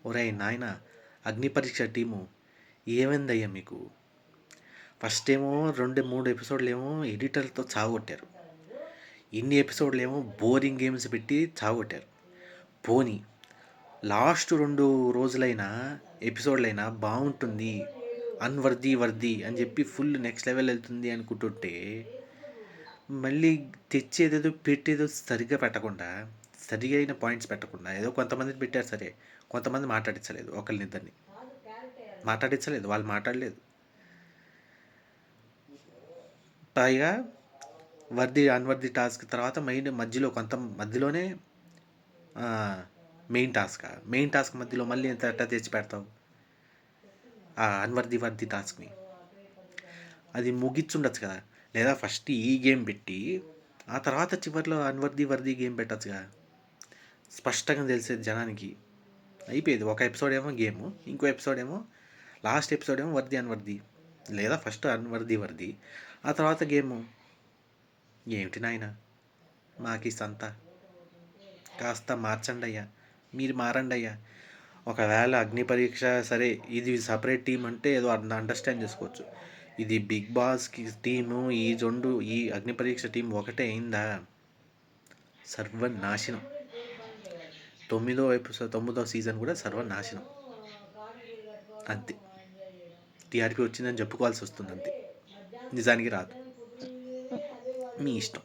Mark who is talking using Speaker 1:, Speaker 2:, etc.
Speaker 1: ఒరేయ్ నాయనా, అగ్ని పరీక్ష టీము ఏమైందయ్యా మీకు? ఫస్ట్ ఏమో 2, 3 ఎపిసోడ్లు ఏమో ఎడిటర్లతో చావగొట్టారు. ఇన్ని ఎపిసోడ్లు ఏమో బోరింగ్ గేమ్స్ పెట్టి చావగొట్టారు. పోనీ లాస్ట్ 2 రోజులైనా ఎపిసోడ్లైనా బాగుంటుంది, వర్ది అని చెప్పి ఫుల్ నెక్స్ట్ లెవెల్ వెళ్తుంది అనుకుంటుంటే, మళ్ళీ తెచ్చేదేదో పెట్టేదో సరిగ్గా పెట్టకుండా, సరిగా అయిన పాయింట్స్ పెట్టకుండా, ఏదో కొంతమందిని పెట్టారు సరే, కొంతమంది మాట్లాడించలేదు, ఒకరినిద్దరిని మాట్లాడించలేదు, వాళ్ళు మాట్లాడలేదు. పైగా అన్వర్ది టాస్క్ తర్వాత మధ్యలో మధ్యలోనే మెయిన్ టాస్క్ మధ్యలో మళ్ళీ ఎంత ఎట్టా తెచ్చి పెడతావు వర్ది టాస్క్ని? అది ముగిచ్చుండొచ్చు కదా, లేదా ఫస్ట్ ఈ గేమ్ పెట్టి ఆ తర్వాత చివరిలో వర్ది గేమ్ పెట్టచ్చుగా, స్పష్టంగా తెలిసేది జనానికి. అయిపోయేది. ఒక ఎపిసోడ్ ఏమో గేము, ఇంకో ఎపిసోడ్ ఏమో లాస్ట్ ఎపిసోడ్ ఏమో వర్ది, లేదా ఫస్ట్ వర్ది ఆ తర్వాత గేము. ఏమిటి నాయన మాకు సంత? కాస్త మార్చండి అయ్యా, మీరు మారండి అయ్యా. ఒకవేళ అగ్ని పరీక్ష సరే, ఇది సపరేట్ టీం అంటే ఏదో అండర్స్టాండ్ చేసుకోవచ్చు. ఇది బిగ్ బాస్కి టీము, ఈ అగ్ని పరీక్ష టీం ఒకటే అయిందా? సర్వనాశనం. 9వ సీజన్ కూడా సర్వనాశనం. అంతే. టీఆర్పీ వచ్చిందని చెప్పుకోవాల్సి వస్తుంది అంతే, నిజానికి రాదు. మీ ఇష్టం.